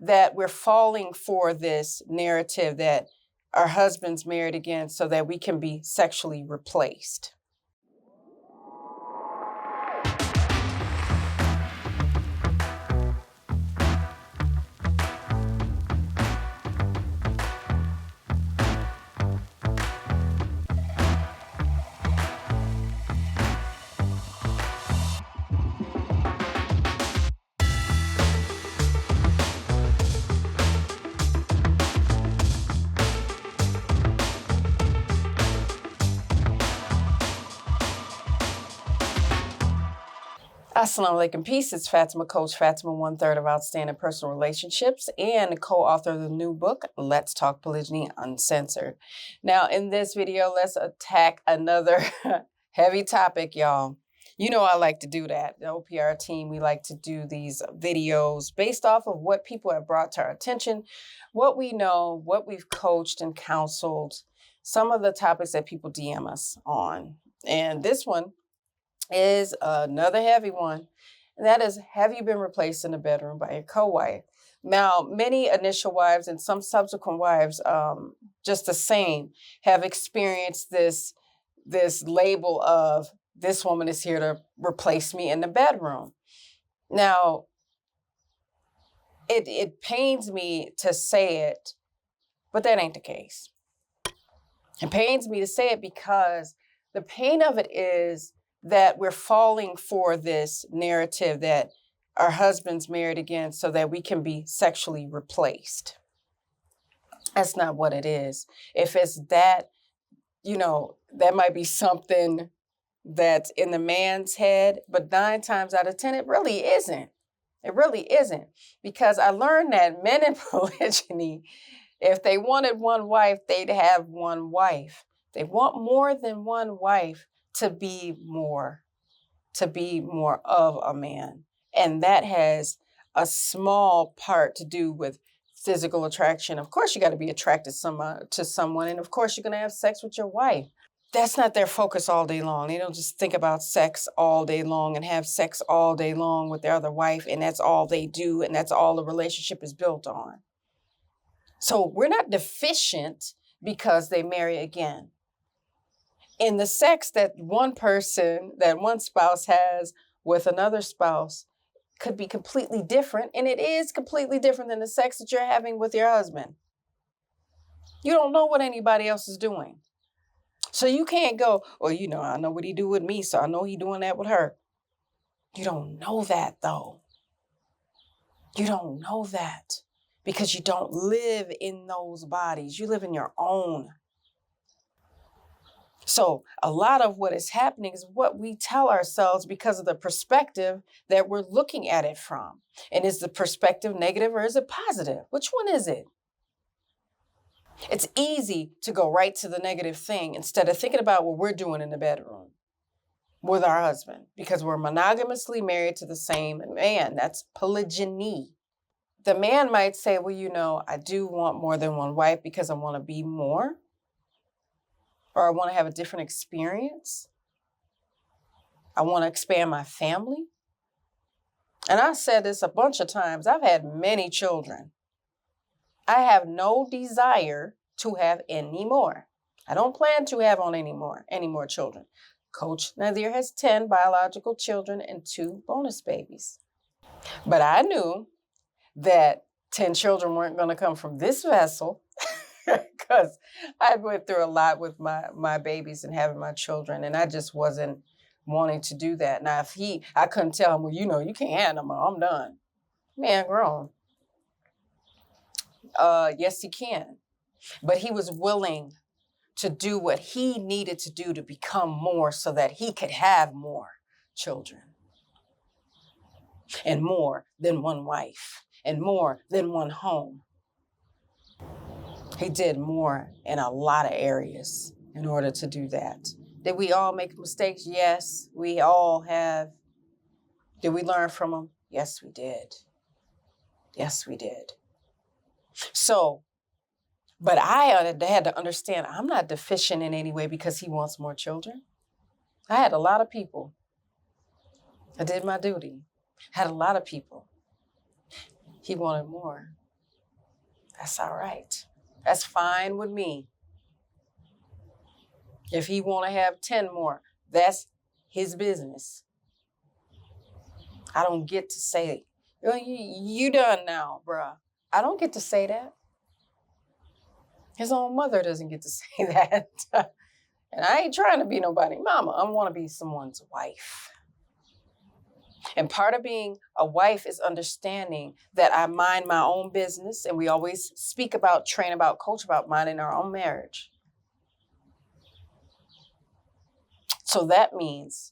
that we're falling for this narrative that our husband's married again so that we can be sexually replaced. Assalamu alaikum, peace. It's Fatima, Coach Fatima, 1/3 of Outstanding Personal Relationships and co-author of the new book, Let's Talk Polygyny Uncensored. Now, in this video, let's attack another heavy topic, y'all. You know I like to do that. The OPR team, we like to do these videos based off of what people have brought to our attention, what we know, what we've coached and counseled, some of the topics that people DM us on. And this one is another heavy one, and that is, have you been replaced in the bedroom by your co-wife? Now, many initial wives and some subsequent wives, just the same, have experienced this label of, this woman is here to replace me in the bedroom. Now, it pains me to say it, but that ain't the case. It pains me to say it because the pain of it is that we're falling for this narrative that our husband's married again so that we can be sexually replaced. That's not what it is. If it's that, that might be something that's in the man's head, but 9 times out of 10, it really isn't. It really isn't. Because I learned that men in polygyny, if they wanted one wife, they'd have one wife. They want more than one wife to be more of a man. And that has a small part to do with physical attraction. Of course, you got to be attracted to someone. And of course, you're going to have sex with your wife. That's not their focus all day long. They don't just think about sex all day long and have sex all day long with their other wife. And that's all they do. And that's all the relationship is built on. So we're not deficient because they marry again. In the sex that one spouse has with another spouse could be completely different, and it is completely different than the sex that you're having with your husband. You don't know what anybody else is doing. So you can't go, well, I know what he do with me, so I know he doing that with her. You don't know that, though. You don't know that because you don't live in those bodies. You live in your own. So a lot of what is happening is what we tell ourselves because of the perspective that we're looking at it from. And is the perspective negative or is it positive? Which one is it? It's easy to go right to the negative thing instead of thinking about what we're doing in the bedroom with our husband, because we're monogamously married to the same man. That's polygyny. The man might say, well, I do want more than one wife because I want to be more. Or I want to have a different experience. I want to expand my family. And I said this a bunch of times. I've had many children. I have no desire to have any more. I don't plan to have any more children. Coach Nazir has 10 biological children and 2 bonus babies. But I knew that 10 children weren't going to come from this vessel. Because I went through a lot with my babies and having my children, and I just wasn't wanting to do that. Now, I couldn't tell him, well, you can't have no more. I'm done. Man, grown. Yes, he can. But he was willing to do what he needed to do to become more so that he could have more children. And more than one wife. And more than one home. He did more in a lot of areas in order to do that. Did we all make mistakes? Yes, we all have. Did we learn from them? Yes, we did. Yes, we did. So, but I had to understand I'm not deficient in any way because he wants more children. I had a lot of people. I did my duty. Had a lot of people. He wanted more. That's all right. That's fine with me. If he want to have 10 more, that's his business. I don't get to say, you done now, bruh. I don't get to say that. His own mother doesn't get to say that. And I ain't trying to be nobody's mama. I want to be someone's wife. And part of being a wife is understanding that I mind my own business. And we always speak about, train about, coach about minding our own marriage. So that means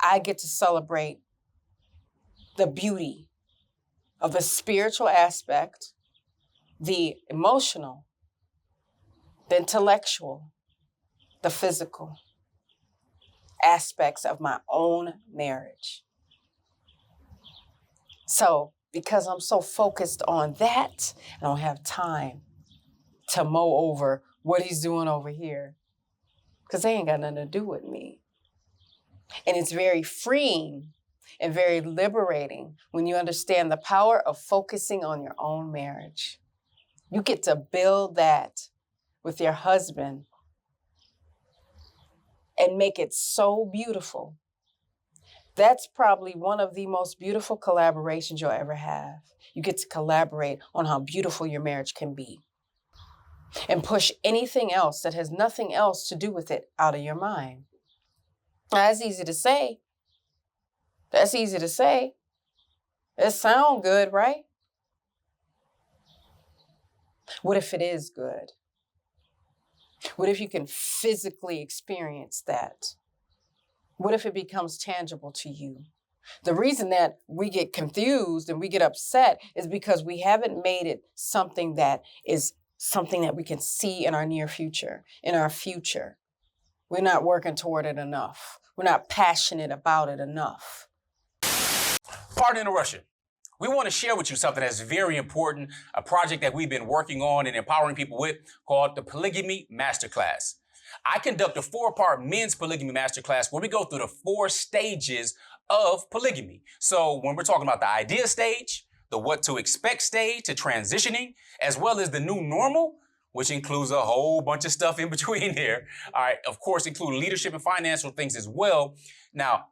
I get to celebrate the beauty of the spiritual aspect, the emotional, the intellectual, the physical aspects of my own marriage. So because I'm so focused on that, I don't have time to mow over what he's doing over here, because they ain't got nothing to do with me. And it's very freeing and very liberating when you understand the power of focusing on your own marriage. You get to build that with your husband and make it so beautiful. That's probably one of the most beautiful collaborations you'll ever have. You get to collaborate on how beautiful your marriage can be and push anything else that has nothing else to do with it out of your mind. That's easy to say. It sounds good, right? What if it is good? What if you can physically experience that? What if it becomes tangible to you? The reason that we get confused and we get upset is because we haven't made it something that is something that we can see in our near future, in our future. We're not working toward it enough. We're not passionate about it enough. Pardon the interruption. We want to share with you something that's very important, a project that we've been working on and empowering people with called the Polygamy Masterclass. I conduct a 4-part men's polygamy masterclass where we go through the 4 stages of polygamy. So when we're talking about the idea stage, the what to expect stage to transitioning, as well as the new normal, which includes a whole bunch of stuff in between there. All right, of course, include leadership and financial things as well. Now,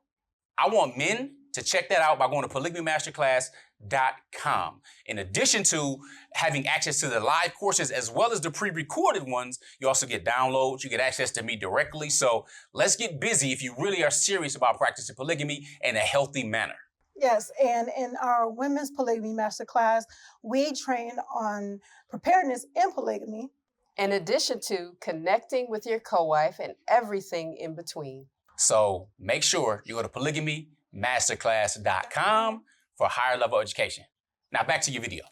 I want men to check that out by going to polygamymasterclass.com. In addition to having access to the live courses as well as the pre-recorded ones, you also get downloads, you get access to me directly. So let's get busy if you really are serious about practicing polygamy in a healthy manner. Yes, and in our Women's Polygamy Masterclass, we train on preparedness in polygamy. In addition to connecting with your co-wife and everything in between. So make sure you go to polygamymasterclass.com for higher level education. Now back to your video.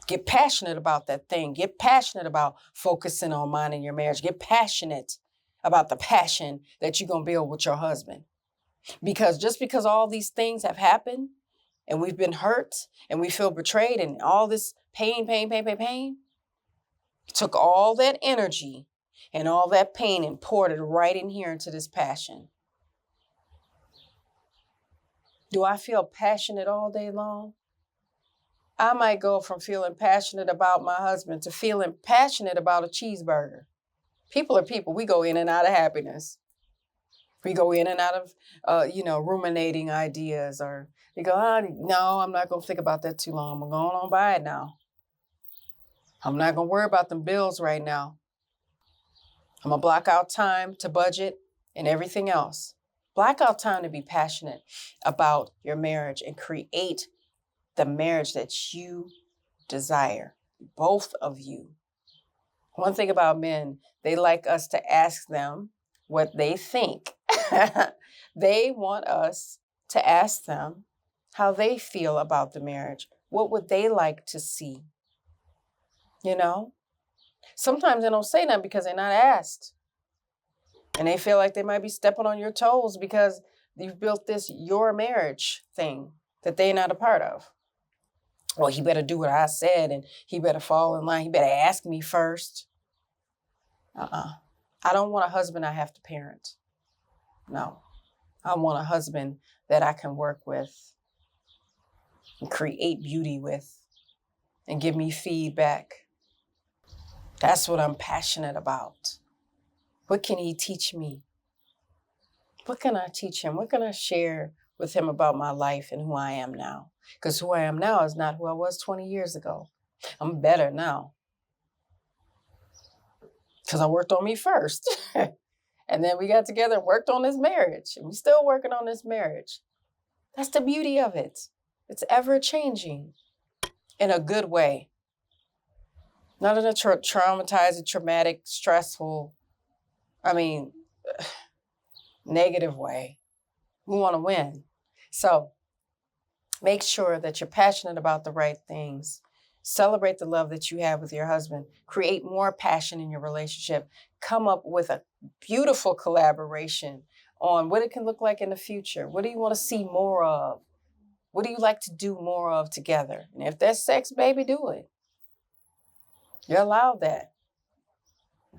Get passionate about that thing. Get passionate about focusing on minding your marriage. Get passionate about the passion that you're going to build with your husband. Because just because all these things have happened and we've been hurt and we feel betrayed and all this pain, took all that energy and all that pain and poured it right in here into this passion. Do I feel passionate all day long? I might go from feeling passionate about my husband to feeling passionate about a cheeseburger. People are people. We go in and out of happiness. We go in and out of, ruminating ideas, or you go, no, I'm not going to think about that too long. I'm going on by it now. I'm not going to worry about them bills right now. I'm going to block out time to budget and everything else. Block out time to be passionate about your marriage and create the marriage that you desire, both of you. One thing about men, they like us to ask them what they think. They want us to ask them how they feel about the marriage. What would they like to see? Sometimes they don't say nothing because they're not asked. And they feel like they might be stepping on your toes because you've built this your marriage thing that they're not a part of. Well, he better do what I said and he better fall in line. He better ask me first. I don't want a husband I have to parent. No. I want a husband that I can work with and create beauty with and give me feedback That's what I'm passionate about. What can he teach me? What can I teach him? What can I share with him about my life and who I am now? Because who I am now is not who I was 20 years ago. I'm better now. Because I worked on me first. And then we got together and worked on this marriage. And we're still working on this marriage. That's the beauty of it. It's ever changing in a good way. Not in a traumatizing, traumatic, stressful, negative way. We want to win. So make sure that you're passionate about the right things. Celebrate the love that you have with your husband. Create more passion in your relationship. Come up with a beautiful collaboration on what it can look like in the future. What do you want to see more of? What do you like to do more of together? And if that's sex, baby, do it. You're allowed that,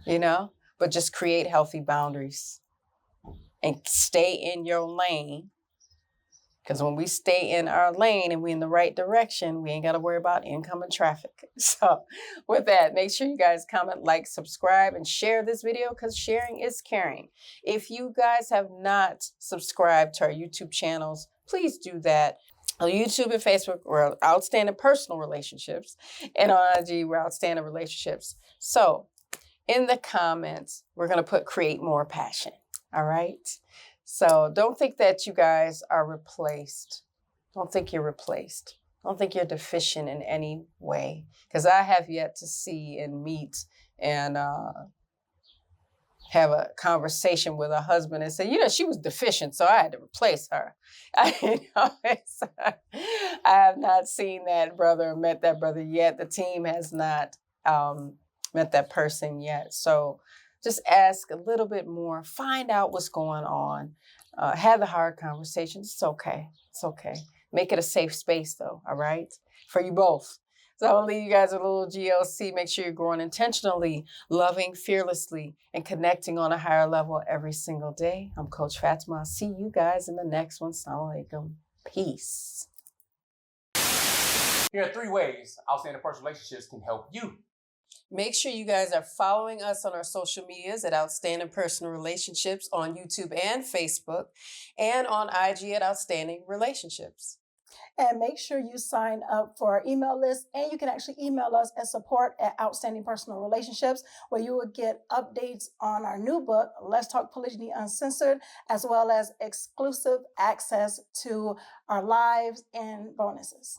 but just create healthy boundaries and stay in your lane. Because when we stay in our lane and we're in the right direction, we ain't got to worry about incoming traffic. So with that, make sure you guys comment, like, subscribe, and share this video because sharing is caring. If you guys have not subscribed to our YouTube channels, please do that. On YouTube and Facebook, we're Outstanding Personal Relationships. And on IG, we're Outstanding Relationships. So in the comments, we're going to put create more passion. All right? So don't think that you guys are replaced. Don't think you're replaced. Don't think you're deficient in any way. Because I have yet to see and meet and have a conversation with a husband and say, she was deficient, so I had to replace her. I have not seen that brother or met that brother yet. The team has not met that person yet. So just ask a little bit more. Find out what's going on. Have the hard conversations. It's okay. It's okay. Make it a safe space, though, all right? For you both. So I'll leave you guys with a little GLC. Make sure you're growing intentionally, loving fearlessly, and connecting on a higher level every single day. I'm Coach Fatima. I'll see you guys in the next one. Assalamu alaikum. Peace. Here are 3 ways Outstanding Personal Relationships can help you. Make sure you guys are following us on our social medias at Outstanding Personal Relationships on YouTube and Facebook, and on IG at Outstanding Relationships. And make sure you sign up for our email list. And you can actually email us at support@Outstanding Personal Relationships, where you will get updates on our new book, Let's Talk Polygyny Uncensored, as well as exclusive access to our lives and bonuses.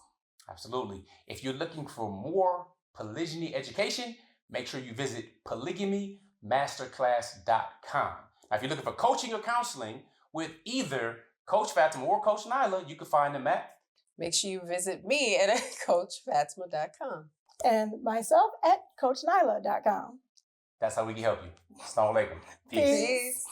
Absolutely. If you're looking for more polygyny education, make sure you visit polygamy.masterclass.com. Now, if you're looking for coaching or counseling with either Coach Fatima or Coach Nyla, you can find them at. Make sure you visit me at CoachFatima.com. And myself at CoachNyla.com. That's how we can help you. Assalamu alaikum. Peace.